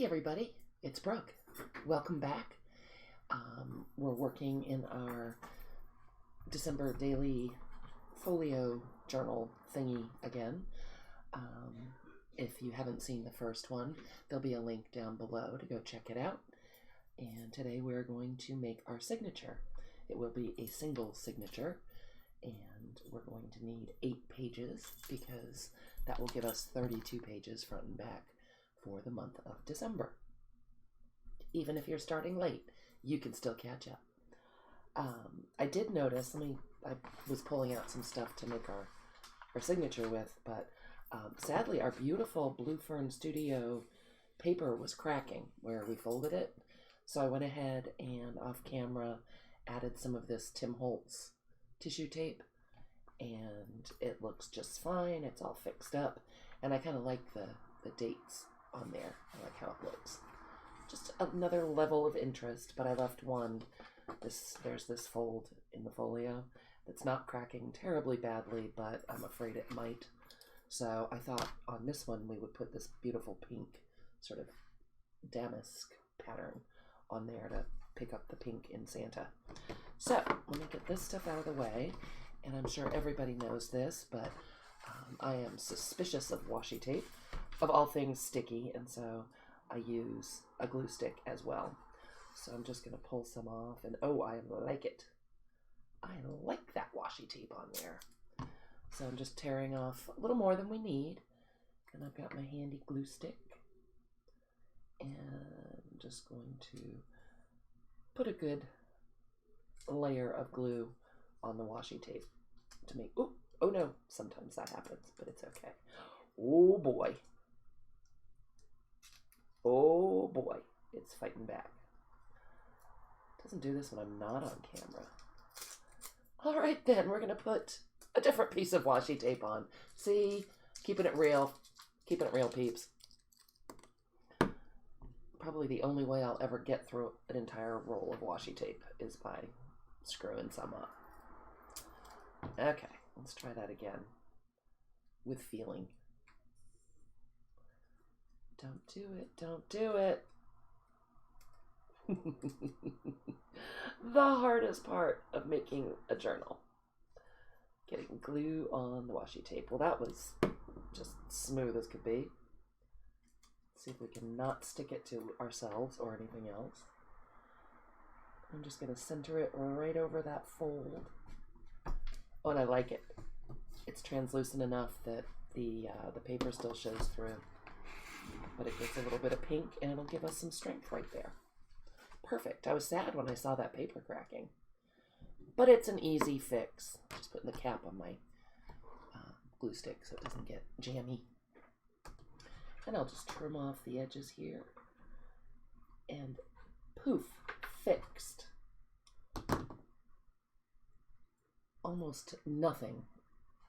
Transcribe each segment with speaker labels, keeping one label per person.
Speaker 1: Hey everybody, it's Brooke. Welcome back. We're working in our December daily folio journal thingy again. If you haven't seen the first one, there'll be a link down below to go check it out. And today we're going to make our signature. It will be a single signature, and we're going to need 8 pages because that will give us 32 pages front and back for the month of December. Even if you're starting late, you can still catch up. I did notice, I was pulling out some stuff to make our signature with, but sadly our beautiful Blue Fern Studio paper was cracking where we folded it. So I went ahead and off camera added some of this Tim Holtz tissue tape, and it looks just fine. It's all fixed up, and I kind of like the dates on there. I like how it looks. Just another level of interest, but I left one. There's this fold in the folio that's not cracking terribly badly, but I'm afraid it might. So I thought on this one we would put this beautiful pink sort of damask pattern on there to pick up the pink in Santa. So let me get this stuff out of the way, and I'm sure everybody knows this, but I am suspicious of washi tape, of all things sticky, and so I use a glue stick as well. So I'm just going to pull some off, and oh, I like it. I like that washi tape on there. So I'm just tearing off a little more than we need, and I've got my handy glue stick, and I'm just going to put a good layer of glue on the washi tape to make, oh no, sometimes that happens, but it's okay. Oh boy. Oh boy, it's fighting back. Doesn't do this when I'm not on camera. All right then, we're gonna put a different piece of washi tape on. See, keeping it real peeps. Probably the only way I'll ever get through an entire roll of washi tape is by screwing some up. Okay, let's try that again with feeling. Don't do it, don't do it. The hardest part of making a journal. Getting glue on the washi tape. Well, that was just smooth as could be. Let's see if we can not stick it to ourselves or anything else. I'm just going to center it right over that fold. Oh, and I like it. It's translucent enough that the paper still shows through. But it gets a little bit of pink, and it'll give us some strength right there. Perfect. I was sad when I saw that paper cracking. But it's an easy fix. Just putting the cap on my glue stick so it doesn't get jammy. And I'll just trim off the edges here. And poof, fixed. Almost nothing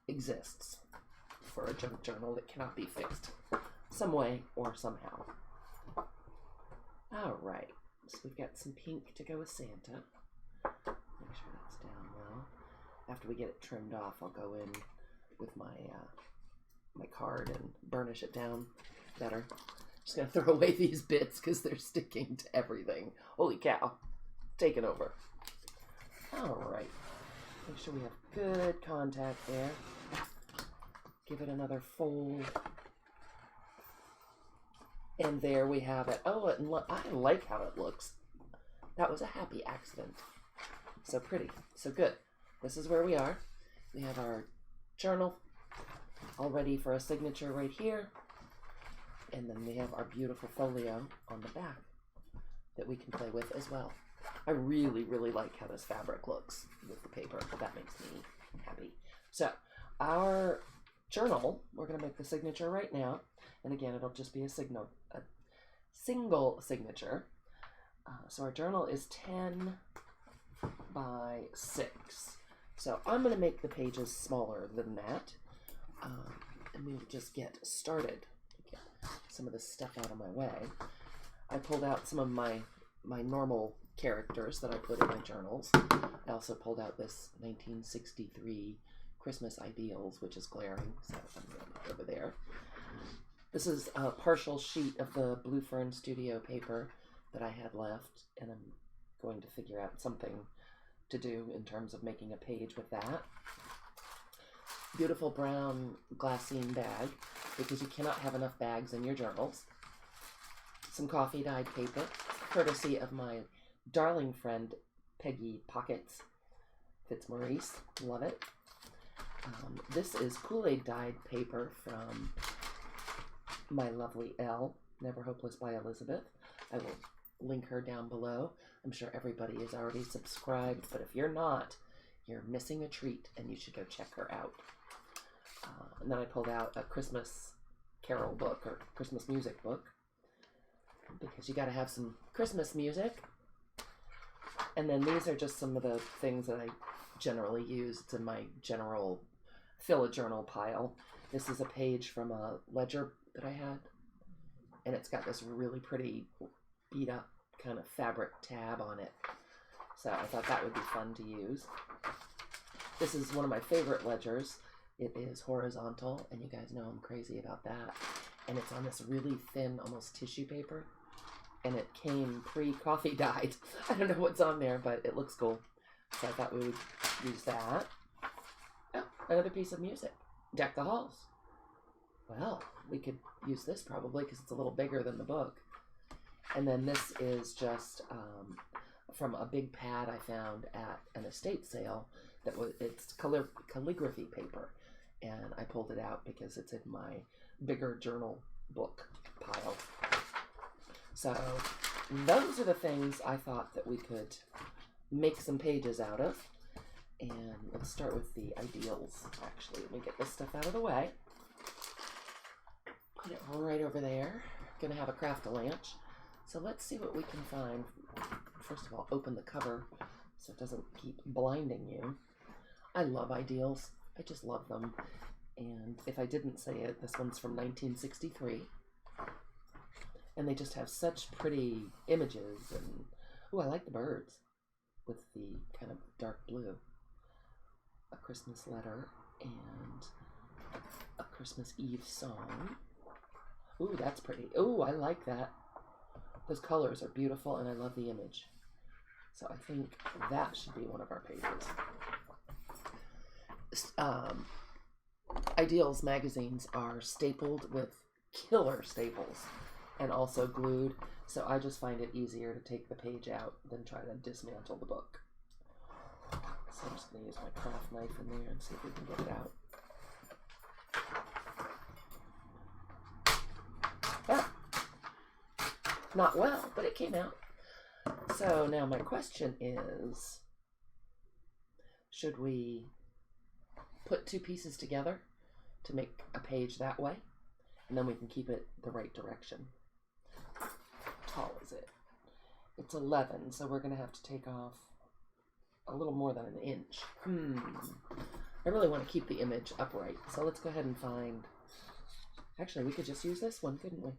Speaker 1: exists for a junk journal that cannot be fixed some way or somehow. All right, so we've got some pink to go with Santa. Make sure that's down well. After we get it trimmed off, I'll go in with my my card and burnish it down better. Just gonna throw away these bits because they're sticking to everything. Holy cow, taking over. All right, make sure we have good contact there. Give it another fold. And there we have it. Oh, and look, I like how it looks. That was a happy accident. So pretty, so good. This is where we are. We have our journal all ready for a signature right here. And then we have our beautiful folio on the back that we can play with as well. I really, really like how this fabric looks with the paper. That makes me happy. So our journal, we're going to make the signature right now. And again, it'll just be a single signature. So our journal is 10 by 6. So I'm going to make the pages smaller than that. And we'll just get started. Get some of this stuff out of my way. I pulled out some of my normal characters that I put in my journals. I also pulled out this 1963 Christmas Ideals, which is glaring, so I'm going to put it over there. This is a partial sheet of the Blue Fern Studio paper that I had left, and I'm going to figure out something to do in terms of making a page with that. Beautiful brown glassine bag, because you cannot have enough bags in your journals. Some coffee dyed paper, courtesy of my darling friend Peggy Pockets Fitzmaurice. Love it. This is Kool-Aid dyed paper from my lovely Elle, Never Hopeless by Elizabeth. I will link her down below. I'm sure everybody is already subscribed, but if you're not, you're missing a treat and you should go check her out. And then I pulled out a Christmas carol book or Christmas music book, because you got to have some Christmas music. And then these are just some of the things that I generally use. It's in my general fill a journal pile. This is a page from a ledger that I had, and it's got this really pretty beat up kind of fabric tab on it. So I thought that would be fun to use. This is one of my favorite ledgers. It is horizontal, and you guys know I'm crazy about that. And it's on this really thin, almost tissue paper. And it came pre-coffee dyed. I don't know what's on there, but it looks cool. So I thought we would use that. Oh, another piece of music. Deck the Halls. Well, we could use this probably because it's a little bigger than the book. And then this is just from a big pad I found at an estate sale. It's calligraphy paper. And I pulled it out because it's in my bigger journal book pile. So those are the things I thought that we could make some pages out of. And let's start with the ideals. Actually, let me get this stuff out of the way. Put it right over there. Gonna have a craft-a-lanch. So let's see what we can find. First of all, open the cover so it doesn't keep blinding you. I love ideals. I just love them. And if I didn't say it, this one's from 1963. And they just have such pretty images. And oh, I like the birds with the kind of dark blue. A Christmas letter and a Christmas Eve song. Ooh, that's pretty. Ooh, I like that. Those colors are beautiful, and I love the image. So I think that should be one of our pages. Ideals magazines are stapled with killer staples and also glued, so I just find it easier to take the page out than try to dismantle the book. So I'm just going to use my craft knife in there and see if we can get it out. Ah, not well, but it came out. So now my question is, should we put two pieces together to make a page that way? And then we can keep it the right direction. How tall is it? It's 11, so we're going to have to take off a little more than an inch. I really want to keep the image upright, so let's go ahead and find... Actually, we could just use this one, couldn't we?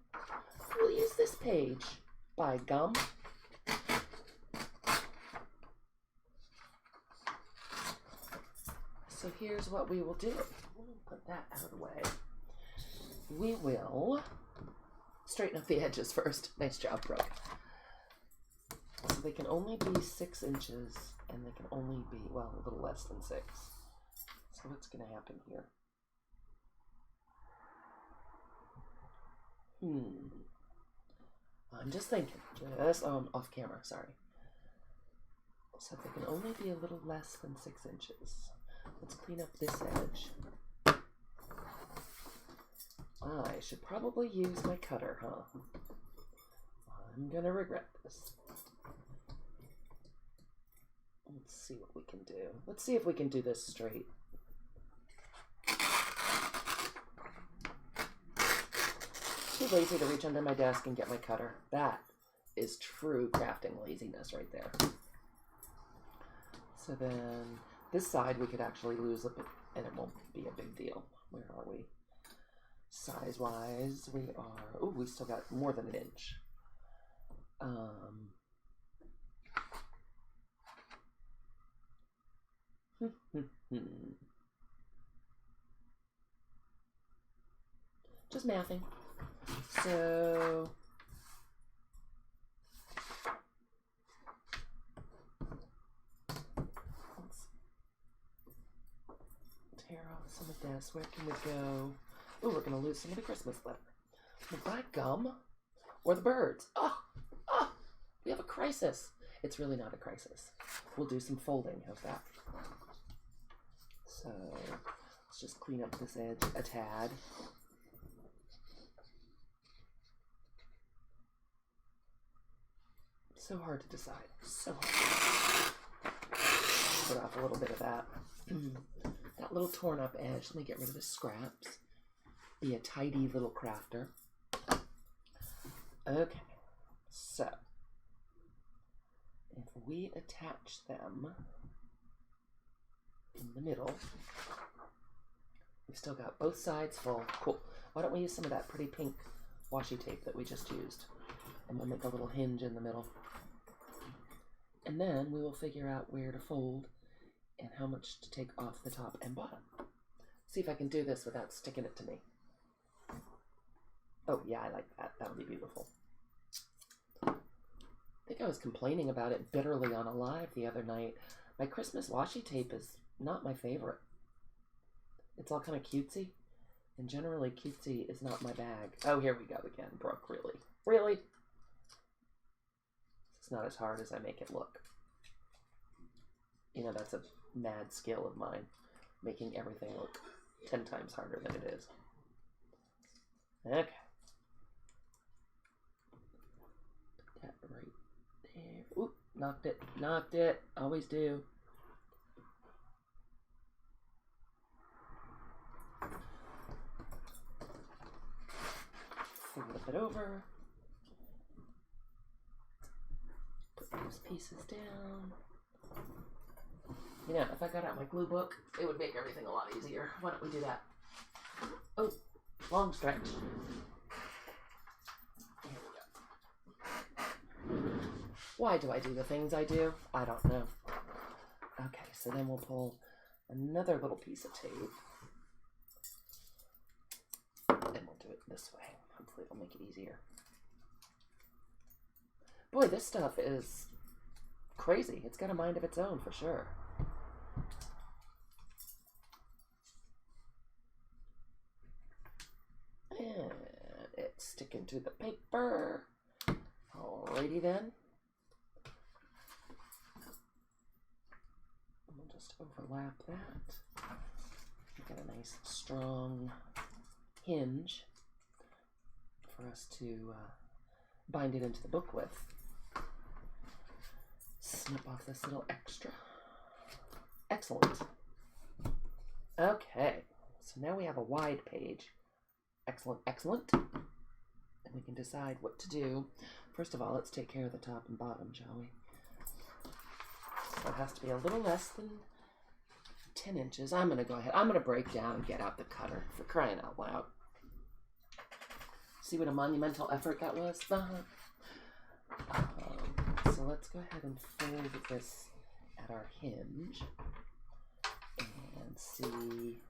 Speaker 1: We'll use this page. By gum. So here's what we will do. We'll put that out of the way. We will straighten up the edges first. Nice job, Brooke. So they can only be 6 inches, and they can only be, well, a little less than 6. So what's going to happen here? I'm just thinking, just off camera, sorry. So they can only be a little less than 6 inches. Let's clean up this edge. I should probably use my cutter, huh? I'm gonna regret this. Let's see what we can do. Let's see if we can do this straight. Too lazy to reach under my desk and get my cutter. That is true crafting laziness right there. So then this side we could actually lose a bit and it won't be a big deal. Where are we? Size wise we are, oh, we still got more than an inch. Just mathing. So let's tear off some of this. Where can we go? Oh, we're going to lose some of the Christmas letter. The black gum or the birds? Oh, we have a crisis. It's really not a crisis. We'll do some folding. How's that? So let's just clean up this edge a tad. So hard to decide. So hard. Put off a little bit of that. That little torn up edge. Let me get rid of the scraps. Be a tidy little crafter. Okay. So if we attach them in the middle, we've still got both sides full. Cool. Why don't we use some of that pretty pink washi tape that we just used, and we'll make a little hinge in the middle. And then we will figure out where to fold and how much to take off the top and bottom. See if I can do this without sticking it to me. Oh yeah, I like that. That'll be beautiful. I think I was complaining about it bitterly on a live the other night. My Christmas washi tape is not my favorite. It's all kind of cutesy, and generally cutesy is not my bag. Oh, here we go again, Brooke, really? Really? It's not as hard as I make it look. You know, that's a mad skill of mine, making everything look 10 times harder than it is. Okay. Put that right there. Oop, knocked it, knocked it. Always do. Flip it over. Put those pieces down. You know, if I got out my glue book, it would make everything a lot easier. Why don't we do that? Oh, long stretch. Here we go. Why do I do the things I do? I don't know. Okay, so then we'll pull another little piece of tape. And we'll do it this way. Hopefully it'll make it easier. Boy, this stuff is crazy. It's got a mind of its own for sure. And it's sticking to the paper. Alrighty then. We'll just overlap that. Get a nice strong hinge for us to bind it into the book with. Snip off this little extra. Excellent. Okay, so now we have a wide page. Excellent, excellent. And we can decide what to do. First of all, let's take care of the top and bottom, shall we? So it has to be a little less than 10 inches. I'm going to go ahead. I'm going to break down and get out the cutter, for crying out loud. See what a monumental effort that was? So let's go ahead and fold this at our hinge and see.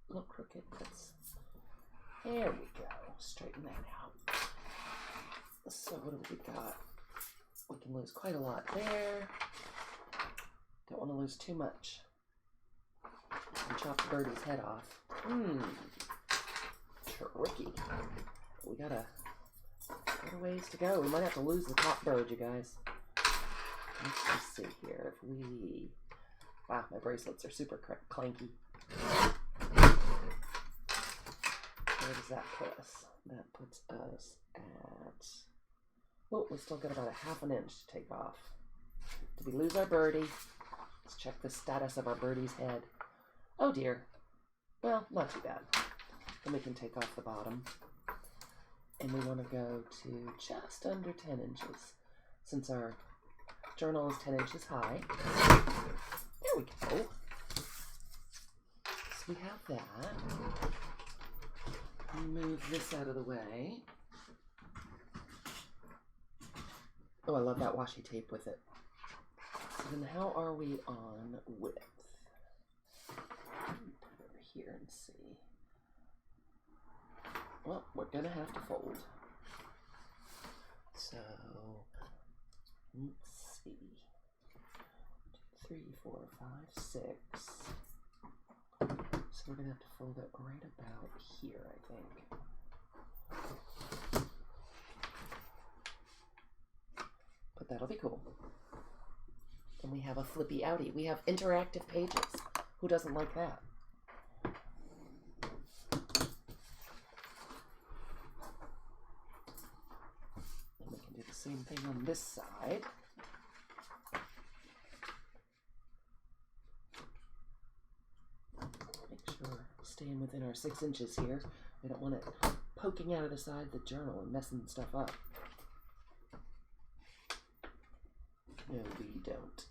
Speaker 1: A little crooked. There we go. Straighten that out. So what do we got? We can lose quite a lot there. Don't want to lose too much. And chop the birdie's head off. Tricky. We got a ways to go. We might have to lose the top bird, you guys. Let's just see here. If we... Wow, my bracelets are super clanky. Where does that put us? That puts us at... Oh, we still got about a ½ an inch to take off. Did we lose our birdie? Let's check the status of our birdie's head. Oh dear. Well, not too bad. Then we can take off the bottom. And we want to go to just under 10 inches. Since our journal is 10 inches high. There we go. So we have that. Move this out of the way. Oh, I love that washi tape with it. So then how are we on width? Put it over here and see. Well, we're gonna have to fold. So let's see. 2, 3, 4, 5, 6. So we're gonna have to fold it right about here, I think. But that'll be cool. And we have a flippy outie. We have interactive pages. Who doesn't like that? And we can do the same thing on this side. Make sure we're staying within our 6 inches here. We don't want it poking out of the side of the journal and messing stuff up. No, we don't.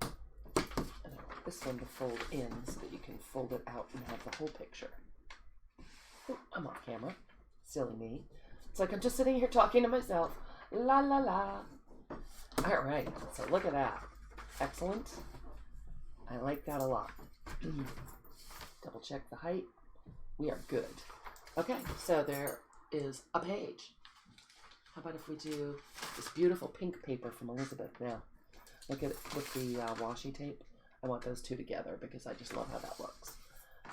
Speaker 1: And I want this one to fold in so that you can fold it out and have the whole picture. Oh, I'm off camera. Silly me. It's like I'm just sitting here talking to myself. La la la. All right, so look at that. Excellent. I like that a lot. Double check the height. We are good. Okay, so there is a page. How about if we do this beautiful pink paper from Elizabeth now? Look at it with the washi tape. I want those two together because I just love how that looks.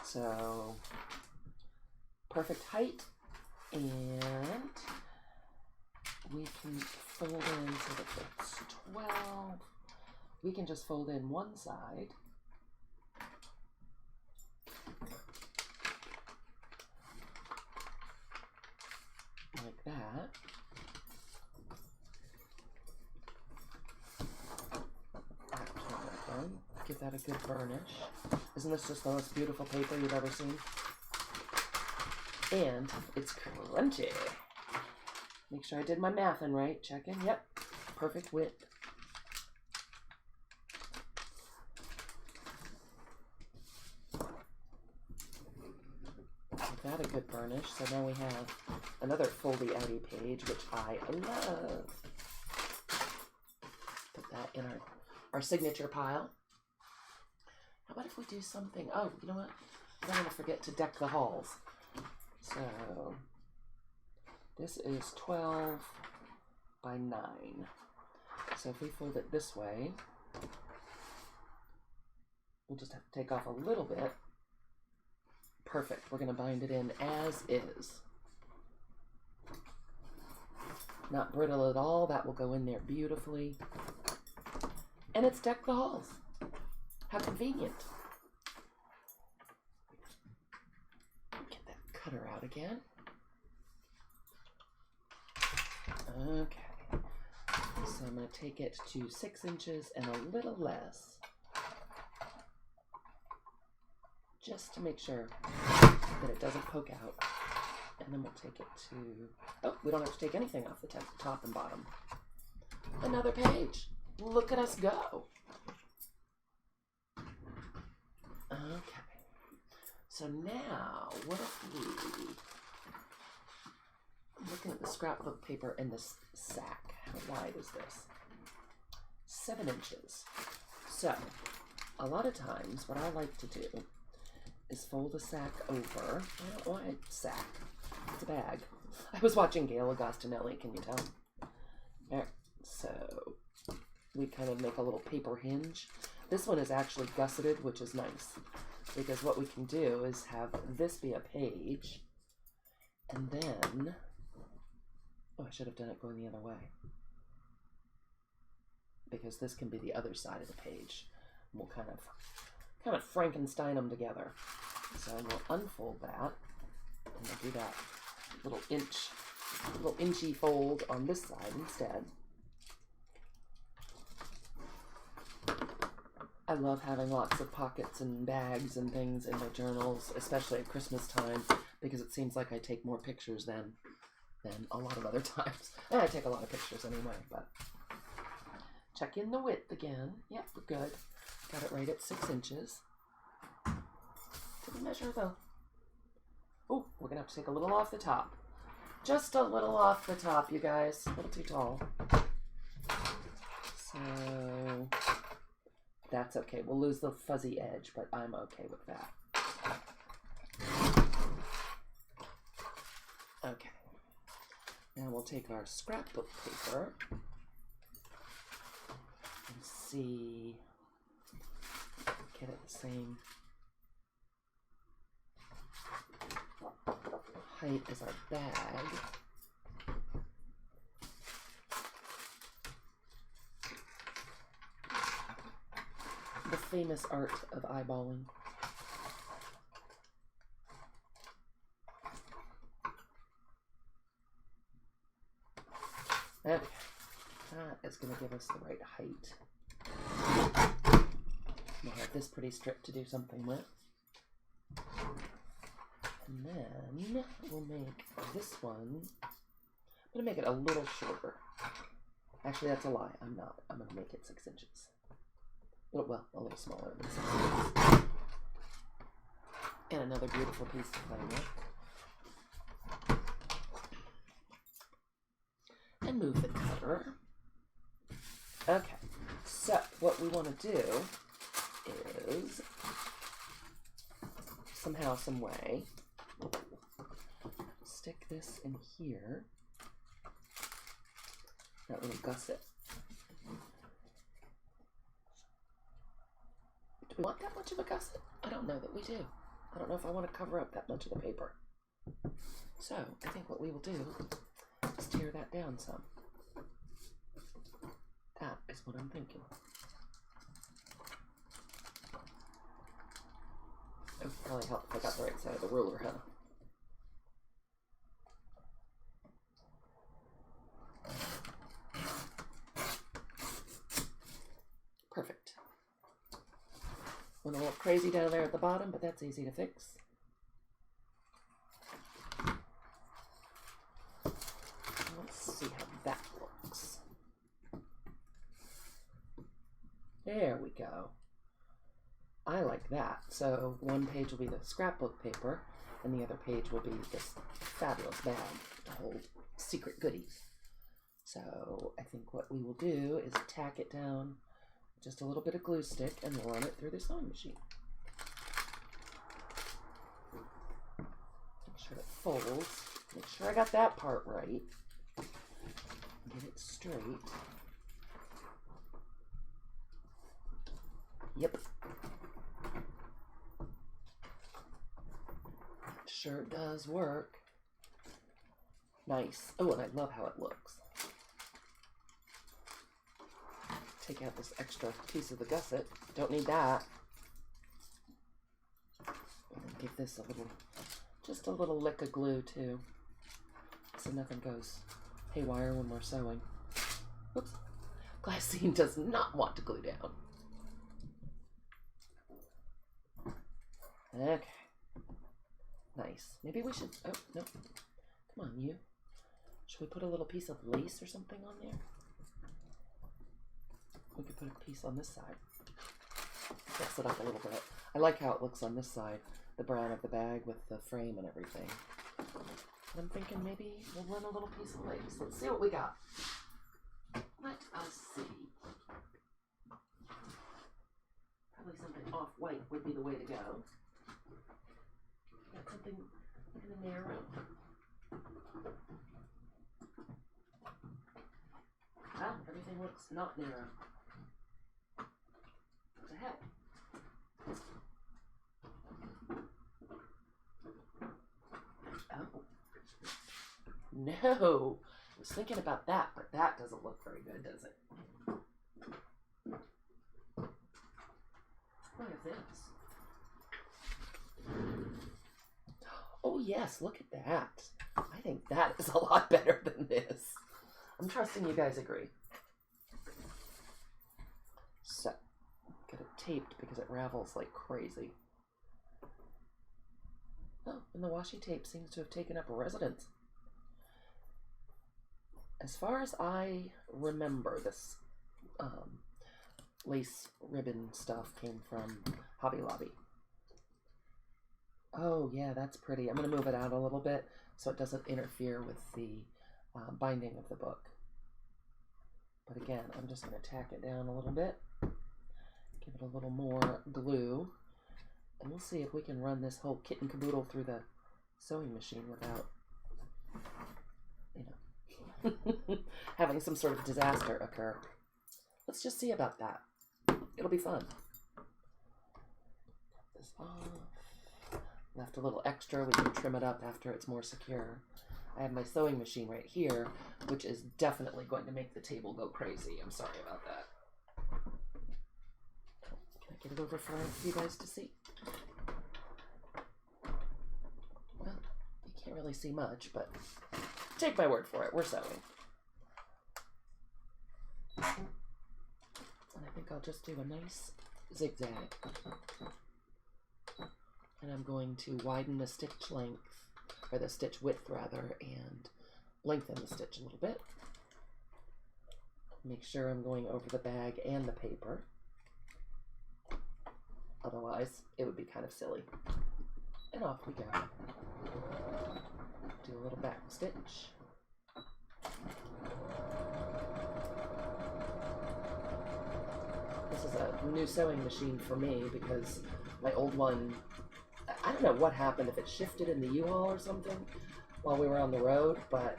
Speaker 1: So, perfect height. And we can fold in so that it's 12. We can just fold in one side. Like that. Give that a good burnish. Isn't this just the most beautiful paper you've ever seen? And it's crunchy. Make sure I did my math in right. Check in. Yep. Perfect width. Give that a good burnish. So now we have another foldy outy page, which I love. Put that in our signature pile. How about if we do something? Oh, you know what? I don't want to forget to deck the halls. So this is 12 by 9. So if we fold it this way, we'll just have to take off a little bit. Perfect. We're going to bind it in as is. Not brittle at all. That will go in there beautifully. And it's deck the halls. How convenient. Get that cutter out again. Okay. So I'm going to take it to 6 inches and a little less. Just to make sure that it doesn't poke out. And then we'll take it to... Oh, we don't have to take anything off the top and bottom. Another page. Look at us go. Okay, so now what if we, I'm looking at the scrapbook paper in this sack. How wide is this? 7 inches. So, a lot of times what I like to do is fold a sack over. I don't know why sack. It's a bag. I was watching Gail Agostinelli, can you tell? There. So, we kind of make a little paper hinge. This one is actually gusseted, which is nice, because what we can do is have this be a page, and then, oh, I should have done it going the other way, because this can be the other side of the page. We'll kind of Frankenstein them together. So we'll unfold that, and we'll do that little inchy fold on this side instead. I love having lots of pockets and bags and things in my journals, especially at Christmas time, because it seems like I take more pictures than a lot of other times. And I take a lot of pictures anyway, but check in the width again. Yep, we're good. Got it right at 6 inches. Didn't measure though. Oh, we're gonna have to take a little off the top. Just a little off the top, you guys. A little too tall. So that's okay. We'll lose the fuzzy edge, but I'm okay with that. Okay. Now we'll take our scrapbook paper and see, get it the same height as our bag. The famous art of eyeballing. Okay, that is going to give us the right height. We'll have this pretty strip to do something with. And then we'll make this one, I'm going to make it a little shorter. Actually, that's a lie. I'm not. I'm going to make it 6 inches. Well, a little smaller than 6 inches. And another beautiful piece to play with. And move the cutter. Okay, so what we want to do is somehow, some way, stick this in here, that little gusset. Do we want that much of a gusset? I don't know that we do. I don't know if I want to cover up that much of the paper. So I think what we will do is tear that down some. That is what I'm thinking. It would probably help if I got the right side of the ruler, huh? Perfect. Went a little crazy down there at the bottom, but that's easy to fix. Let's see how that looks. There we go. I like that. So one page will be the scrapbook paper, and the other page will be this fabulous bag to hold secret goodies. So I think what we will do is tack it down with just a little bit of glue stick and run it through the sewing machine. Make sure it folds. Make sure I got that part right. Get it straight. Yep. Sure does work. Nice. Oh, and I love how it looks. Take out this extra piece of the gusset. Don't need that. And give this a little, just a little lick of glue too, so nothing goes haywire when we're sewing. Oops. Glassine does not want to glue down. Okay. Nice. Maybe we should, oh, no. Come on, you. Should we put a little piece of lace or something on there? We could put a piece on this side. Fix it up a little bit. I like how it looks on this side, the brown of the bag with the frame and everything. I'm thinking maybe we'll run a little piece of lace. Let's see what we got. Let us see. Probably something off-white would be the way to go. Got something kind of narrow. Well, everything looks not narrow. What the heck? Oh. No. I was thinking about that, but that doesn't look very good, does it? Look at this. Oh yes, look at that. I think that is a lot better than this. I'm trusting you guys agree. So, get it taped because it ravels like crazy. Oh, and the washi tape seems to have taken up a residence. As far as I remember, this lace ribbon stuff came from Hobby Lobby. Oh yeah, that's pretty. I'm going to move it out a little bit so it doesn't interfere with the binding of the book. But again, I'm just going to tack it down a little bit, give it a little more glue, and we'll see if we can run this whole kit and caboodle through the sewing machine without having some sort of disaster occur. Let's just see about that. It'll be fun. Cut this off. Left a little extra. We can trim it up after it's more secure. I have my sewing machine right here, which is definitely going to make the table go crazy. I'm sorry about that. Can I get it over for you guys to see? Well, you can't really see much, but take my word for it. We're sewing. And I think I'll just do a nice zigzag. And I'm going to widen the stitch length, or the stitch width rather, and lengthen the stitch a little bit. Make sure I'm going over the bag and the paper. Otherwise, it would be kind of silly. And off we go. Do a little back stitch. This is a new sewing machine for me because my old one, I don't know what happened, if it shifted in the U-Haul or something while we were on the road, but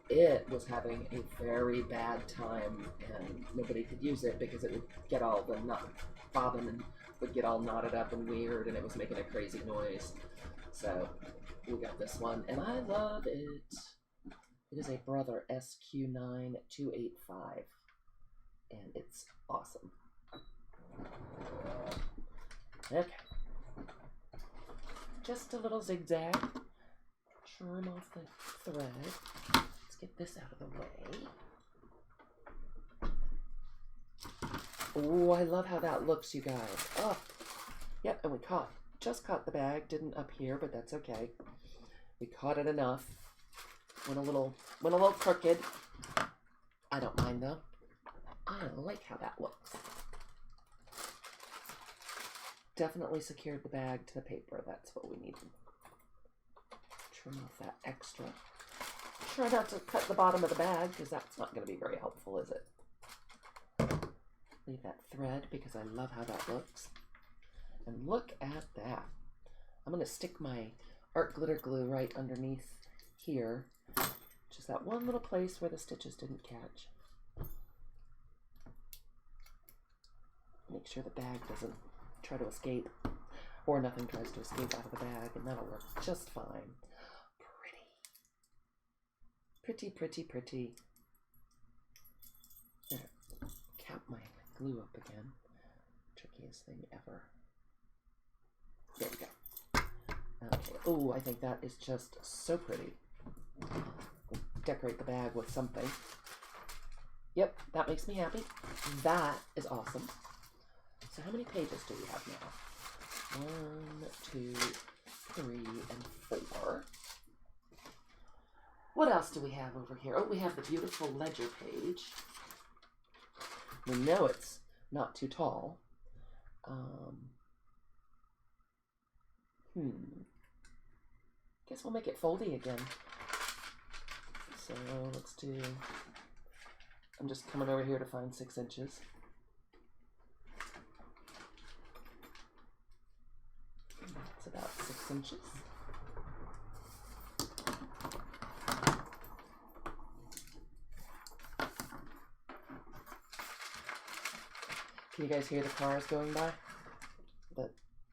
Speaker 1: it was having a very bad time and nobody could use it because it would get all the bobbin and would get all knotted up and weird, and it was making a crazy noise. So we got this one and I love it. It is a Brother SQ9285 and it's awesome. Okay. Just a little zigzag. Trim off the thread. Let's get this out of the way. Oh, I love how that looks, you guys. Oh, yep, and we just caught the bag. Didn't up here, but that's okay. We caught it enough. Went a little crooked. I don't mind though. I like how that looks. Definitely secured the bag to the paper. That's what we need. Trim off that extra. Try not to cut the bottom of the bag because that's not going to be very helpful, is it? Leave that thread because I love how that looks. And look at that. I'm going to stick my art glitter glue right underneath here. Just that one little place where the stitches didn't catch. Make sure the bag doesn't try to escape, or nothing tries to escape out of the bag, and that'll work just fine. Pretty. Pretty, pretty, pretty. There. Cap my glue up again. Trickiest thing ever. There we go. Okay. Oh, I think that is just so pretty. We'll decorate the bag with something. Yep, that makes me happy. That is awesome. So how many pages do we have now? 1, 2, 3, and 4. What else do we have over here? Oh, we have the beautiful ledger page. We know it's not too tall. Guess we'll make it foldy again. So let's do, I'm just coming over here to find 6 inches. That's about 6 inches. Can you guys hear the cars going by? The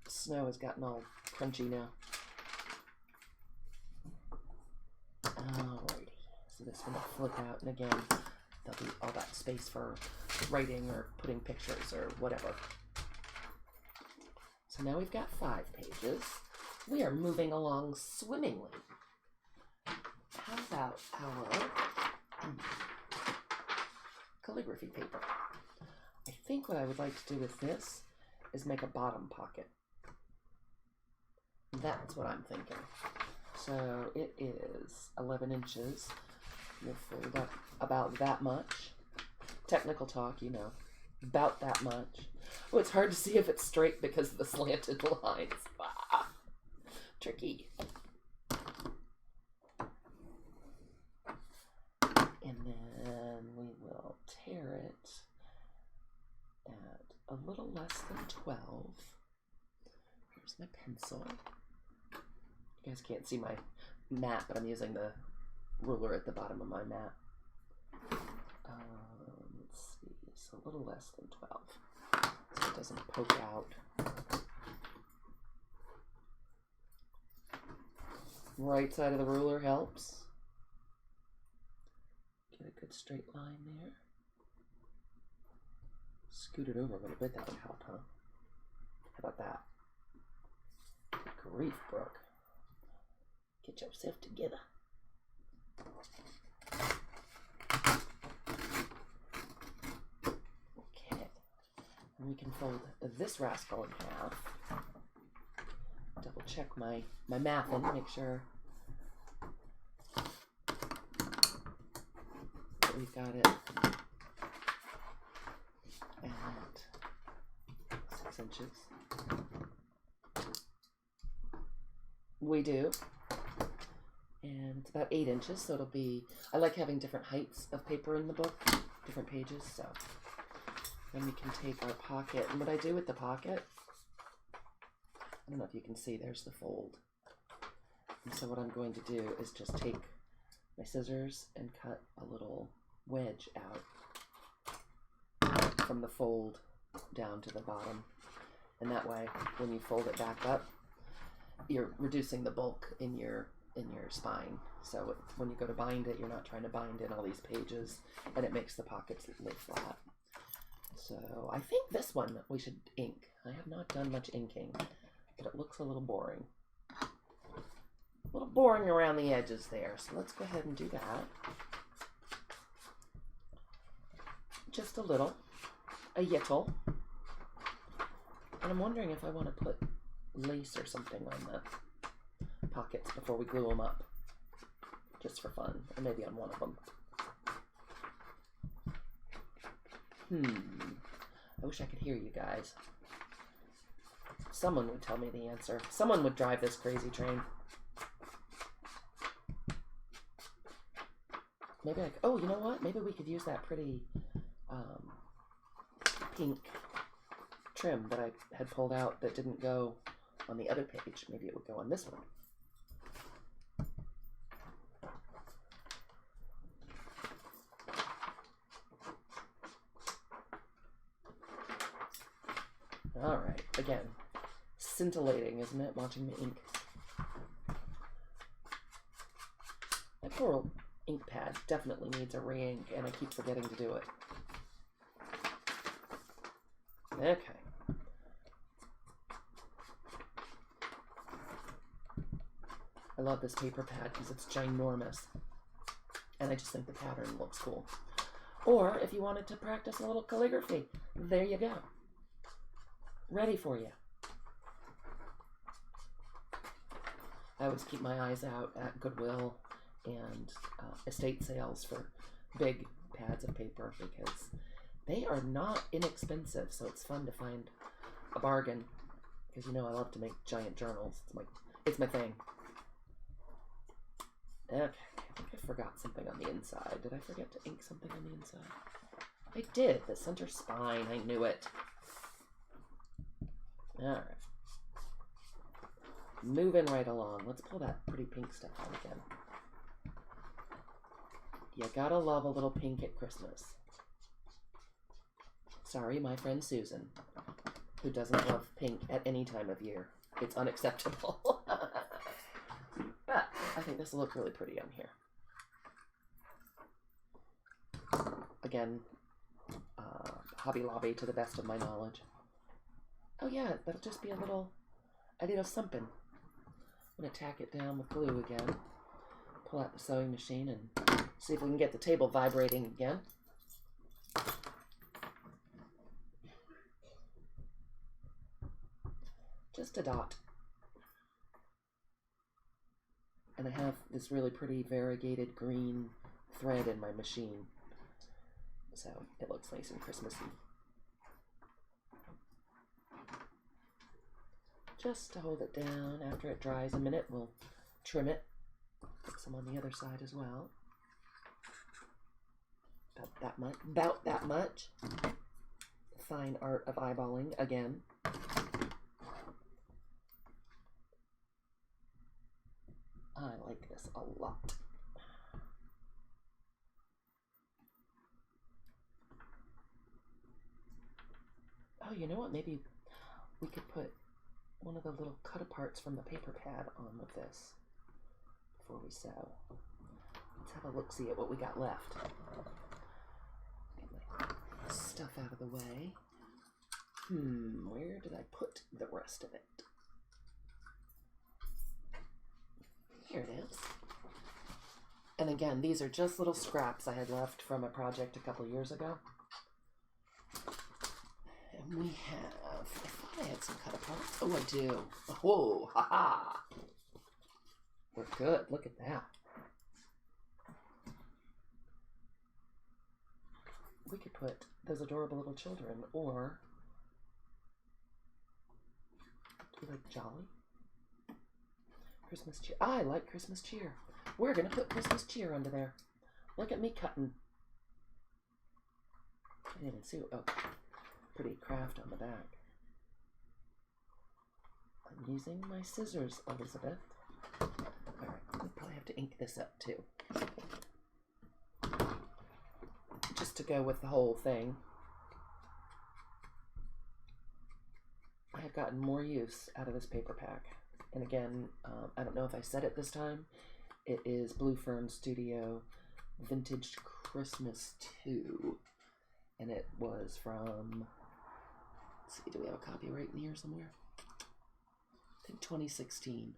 Speaker 1: snow has gotten all crunchy now. Alrighty, so this one will flip out, and again, there'll be all that space for writing or putting pictures or whatever. So now we've got 5 pages. We are moving along swimmingly. How about our calligraphy paper? I think what I would like to do with this is make a bottom pocket. That's what I'm thinking. So it is 11 inches. We'll fold up about that much. Technical talk, you know, about that much. Oh, it's hard to see if it's straight because of the slanted lines. Ah, tricky. And then we will tear it at a little less than 12. Here's my pencil. You guys can't see my mat, but I'm using the ruler at the bottom of my mat. a little less than 12, so it doesn't poke out. Right side of the ruler helps. Get a good straight line there. Scoot it over a little bit, that would help, huh? How about that? Good grief, Brooke. Get yourself together. Okay. And we can fold this rascal in half. Double check my math and make sure that we've got it at 6 inches. We do. And it's about 8 inches, so it'll be, I like having different heights of paper in the book, different pages, so then we can take our pocket. And what I do with the pocket, I don't know if you can see, there's the fold. And so what I'm going to do is just take my scissors and cut a little wedge out from the fold down to the bottom. And that way, when you fold it back up, you're reducing the bulk in your spine. So when you go to bind it, you're not trying to bind in all these pages, and it makes the pockets lay flat. So I think this one we should ink. I have not done much inking, but it looks a little boring. A little boring around the edges there, so let's go ahead and do that. Just a little, a yittle. And I'm wondering if I want to put lace or something on the pockets before we glue them up, just for fun, or maybe on one of them. I wish I could hear you guys. Someone would tell me the answer. Someone would drive this crazy train. Maybe oh, you know what? Maybe we could use that pretty pink trim that I had pulled out that didn't go on the other page. Maybe it would go on this one. All right, again, scintillating, isn't it, watching the ink? My poor old ink pad definitely needs a re-ink, and I keep forgetting to do it. Okay. I love this paper pad because it's ginormous, and I just think the pattern looks cool. Or if you wanted to practice a little calligraphy, there you go. Ready for you. I always keep my eyes out at Goodwill and estate sales for big pads of paper because they are not inexpensive, so it's fun to find a bargain because you know I love to make giant journals. It's my thing. Okay, I think I forgot something on the inside. Did I forget to ink something on the inside? I did. The center spine. I knew it. Alright. Moving right along. Let's pull that pretty pink stuff out again. You gotta love a little pink at Christmas. Sorry, my friend Susan, who doesn't love pink at any time of year. It's unacceptable. But I think this will look really pretty on here. Again, Hobby Lobby to the best of my knowledge. Oh yeah, that'll just be a little something. I'm going to tack it down with glue again. Pull out the sewing machine and see if we can get the table vibrating again. Just a dot. And I have this really pretty variegated green thread in my machine. So it looks nice and Christmassy. Just to hold it down. After it dries a minute, we'll trim it. Put some on the other side as well. About that much. Fine art of eyeballing again. I like this a lot. Oh, you know what? Maybe we could put one of the little cut-aparts from the paper pad on with this before we sew. Let's have a look-see at what we got left. Get my stuff out of the way. Where did I put the rest of it? Here it is. And again, these are just little scraps I had left from a project a couple years ago. And we have, I thought I had some cut aparts. Oh, I do. Oh, haha. We're good. Look at that. We could put those adorable little children, or do you like Jolly? Christmas cheer. I like Christmas cheer. We're going to put Christmas cheer under there. Look at me cutting. I didn't even see. Oh, pretty craft on the back. I'm using my scissors, Elizabeth. Alright, I'll probably have to ink this up too. Just to go with the whole thing. I have gotten more use out of this paper pack. And again, I don't know if I said it this time. It is Blue Fern Studio Vintage Christmas 2. And it was from, let's see, do we have a copyright in here somewhere? I think 2016.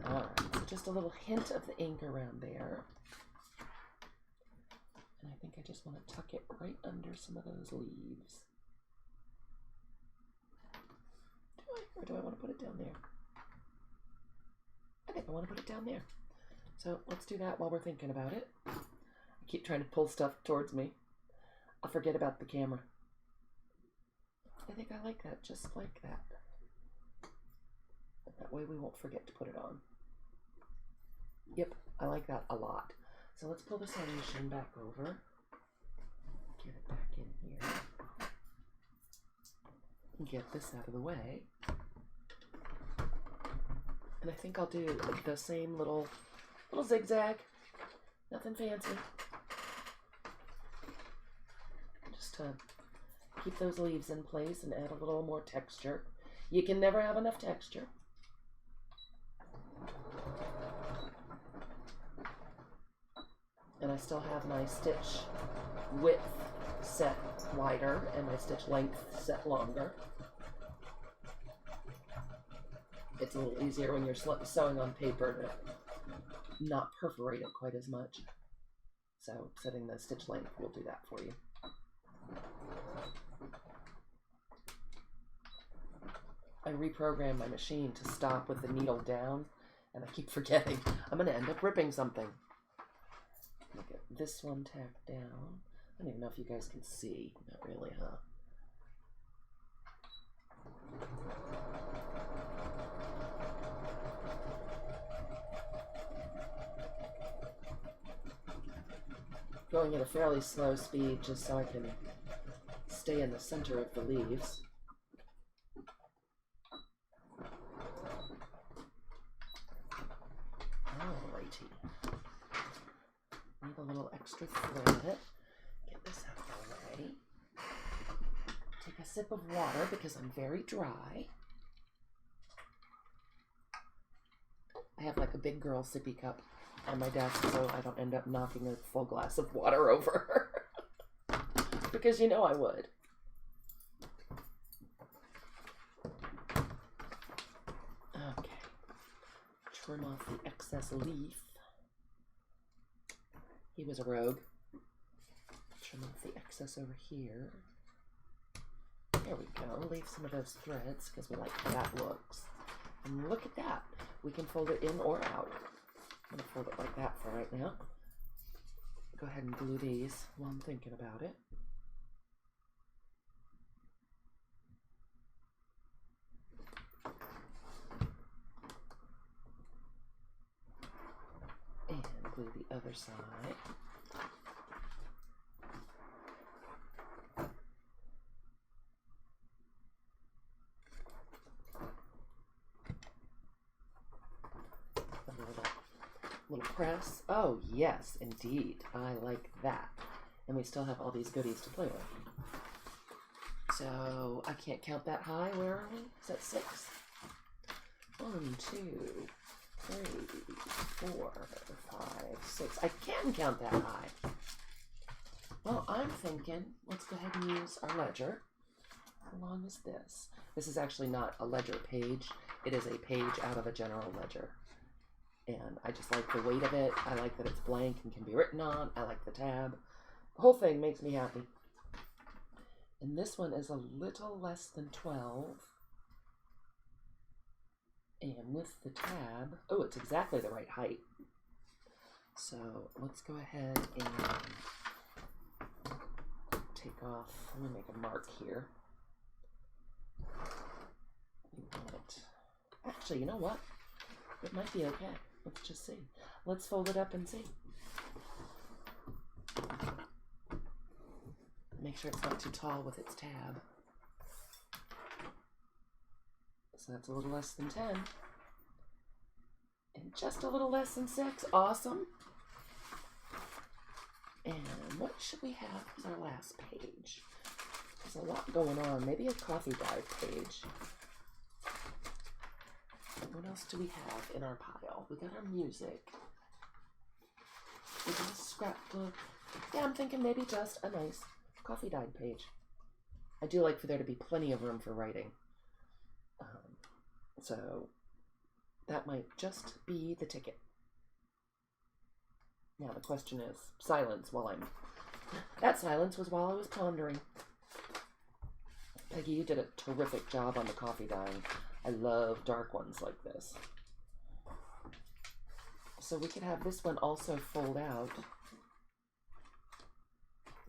Speaker 1: Alright, so just a little hint of the ink around there. And I think I just want to tuck it right under some of those leaves. Or do I want to put it down there? I think I want to put it down there. So let's do that while we're thinking about it. I keep trying to pull stuff towards me. I'll forget about the camera. I think I like that, just like that. That way we won't forget to put it on. Yep, I like that a lot. So let's pull the sewing machine back over. Get it back in here. And get this out of the way. And I think I'll do the same little zigzag. Nothing fancy. Just to keep those leaves in place and add a little more texture. You can never have enough texture. And I still have my stitch width set wider and my stitch length set longer. It's a little easier when you're sewing on paper to not perforate it quite as much. So setting the stitch length will do that for you. I reprogrammed my machine to stop with the needle down, and I keep forgetting. I'm going to end up ripping something. Look at this one tacked down. I don't even know if you guys can see. Not really, huh? Going at a fairly slow speed just so I can stay in the center of the leaves. Alrighty. Need a little extra thread. Get this out of the way. Take a sip of water because I'm very dry. I have like a big girl sippy cup on my desk so I don't end up knocking a full glass of water over. Because you know I would. Okay. Trim off the excess leaf. He was a rogue. Trim off the excess over here. There we go. Leave some of those threads because we like how that looks. And look at that. We can fold it in or out. I'm going to fold it like that for right now. Go ahead and glue these while I'm thinking about it. And glue the other side. Little press. Oh, yes, indeed. I like that. And we still have all these goodies to play with. So I can't count that high. Where are we? Is that 6? 1, 2, 3, 4, 5, 6. I can count that high. Well, I'm thinking, let's go ahead and use our ledger. How long is this? This is actually not a ledger page. It is a page out of a general ledger. And I just like the weight of it. I like that it's blank and can be written on. I like the tab. The whole thing makes me happy. And this one is a little less than 12. And with the tab, oh, it's exactly the right height. So let's go ahead and take off. Let me make a mark here. We want, actually, you know what? It might be okay. Let's just see. Let's fold it up and see. Make sure it's not too tall with its tab. So that's a little less than 10. And just a little less than 6. Awesome. And what should we have as our last page? There's a lot going on. Maybe a coffee dive page. What else do we have in our pile? We got our music. We got a scrapbook. Yeah, I'm thinking maybe just a nice coffee dive page. I do like for there to be plenty of room for writing. So that might just be the ticket. Now the question is silence while I'm... That silence was while I was pondering. Peggy, you did a terrific job on the coffee dyeing. I love dark ones like this. So we could have this one also fold out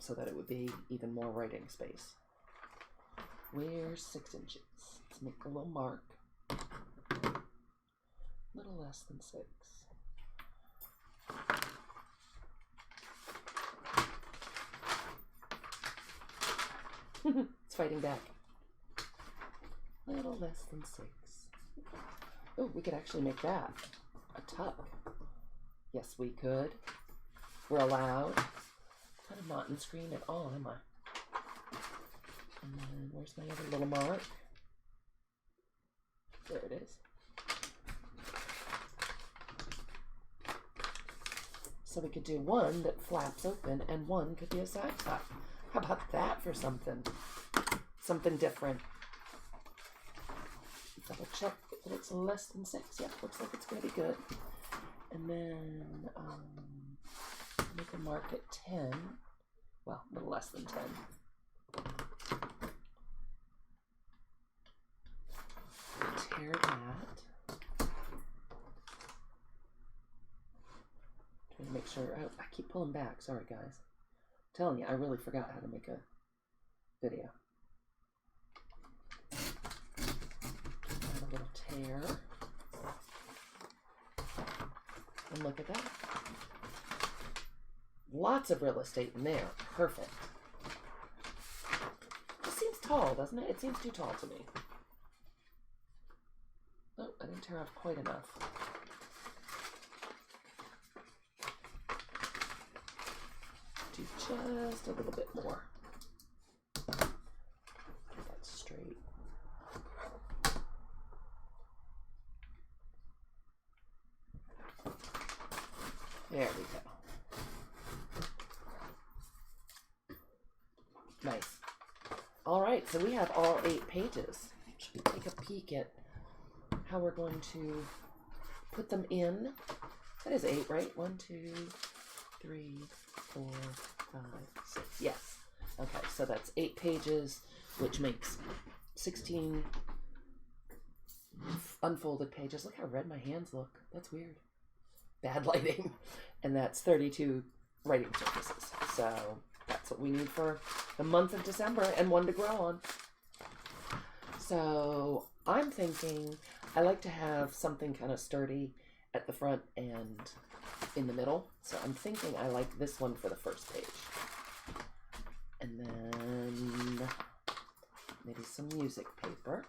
Speaker 1: so that it would be even more writing space. Where's 6 inches? Let's make a little mark. A little less than 6. It's fighting back. A little less than 6. Oh, we could actually make that a tuck. Yes, we could. We're allowed. Kind of not in screen at all, am I? And then where's my other little mark? There it is. So we could do one that flaps open and one could be a side flap. How about that for something? Something different. Double check that it's less than 6. Yep, looks like it's going to be good. And then make a mark at 10. Well, a little less than 10. Tear that. Trying to make sure. I keep pulling back. Sorry, guys. I'm telling you, I really forgot how to make a video. Add a little tear. And look at that. Lots of real estate in there. Perfect. This seems tall, doesn't it? It seems too tall to me. Oh, I didn't tear off quite enough. Do just a little bit more. Get that straight. There we go. Nice. All right, so we have all 8 pages. Should we take a peek at how we're going to put them in? That is 8, right? 1, 2, 3, 4, 5, 6. Yes. Okay, so that's 8 pages, which makes 16 unfolded pages. Look how red my hands look. That's weird. Bad lighting. And that's 32 writing surfaces. So that's what we need for the month of December and one to grow on. So I'm thinking I like to have something kind of sturdy at the front and in the middle. So I'm thinking I like this one for the first page. And then maybe some music paper.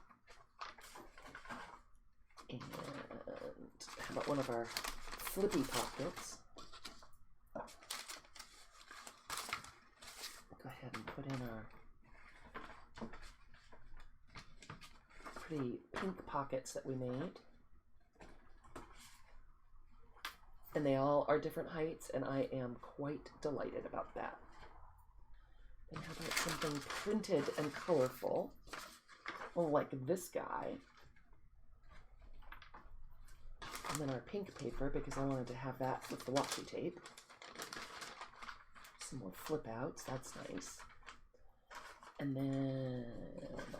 Speaker 1: And how about one of our flippy pockets? Go ahead and put in our pretty pink pockets that we made. And they all are different heights, and I am quite delighted about that. And how about something printed and colorful? Well, like this guy. And then our pink paper, because I wanted to have that with the washi tape. Some more flip outs, that's nice. And then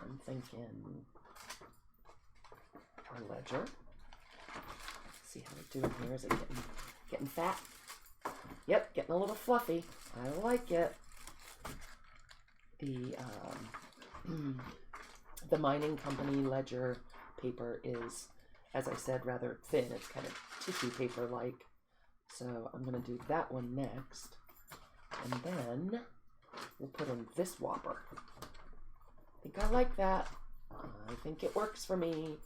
Speaker 1: I'm thinking our ledger. Let's see how we're doing here. Is it getting fat? Yep, getting a little fluffy. I like it. The mining company ledger paper is, as I said, rather thin. It's kind of tissue paper like. So I'm going to do that one next. And then we'll put in this whopper. I think I like that. I think it works for me.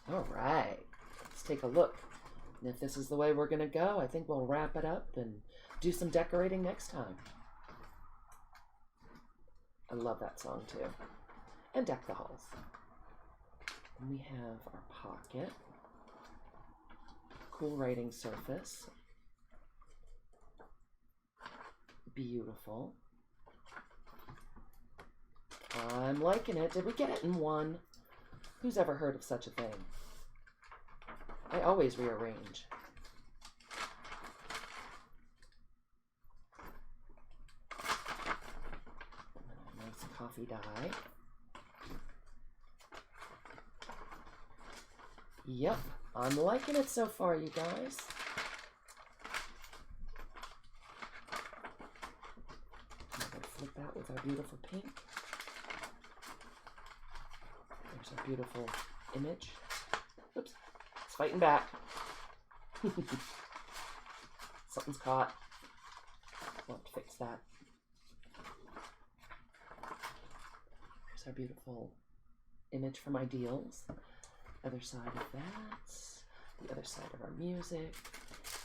Speaker 1: All right, let's take a look. And if this is the way we're going to go, I think we'll wrap it up and do some decorating next time. I love that song too. And Deck the Halls. And we have our pocket. Cool writing surface. Beautiful. I'm liking it. Did we get it in one? Who's ever heard of such a thing? I always rearrange. Nice coffee dye. Yep, I'm liking it so far, you guys. I'm going to flip out with our beautiful pink. There's our beautiful image. Oops, it's fighting back. Something's caught. We'll have to fix that. There's our beautiful image from Ideals. Other side of that, the other side of our music,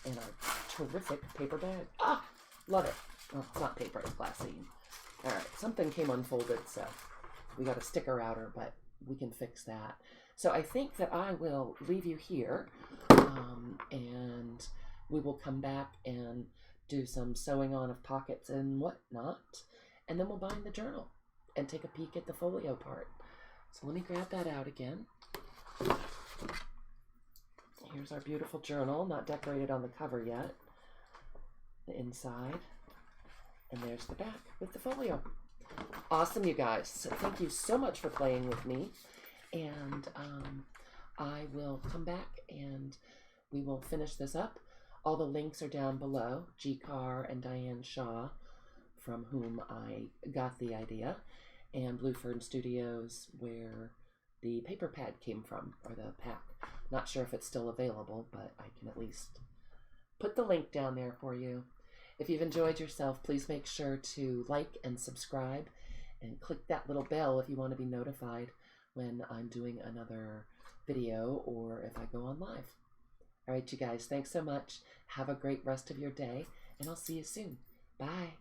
Speaker 1: and our terrific paper bag. Ah, love it. Well, it's not paper, it's glassine. All right, something came unfolded, so we got a sticker outer, but we can fix that. So I think that I will leave you here, and we will come back and do some sewing on of pockets and whatnot, and then we'll bind the journal and take a peek at the folio part. So let me grab that out again. Here's our beautiful journal, not decorated on the cover yet. The inside. And there's the back with the folio. Awesome, you guys. So thank you so much for playing with me. And I will come back and we will finish this up. All the links are down below. Kerr and Diane Shaw, from whom I got the idea. And Blue Fern Studios, where the paper pad came from, or the pack. Not sure if it's still available, but I can at least put the link down there for you. If you've enjoyed yourself, please make sure to like and subscribe and click that little bell if you want to be notified when I'm doing another video or if I go on live. All right, you guys, thanks so much. Have a great rest of your day, and I'll see you soon. Bye.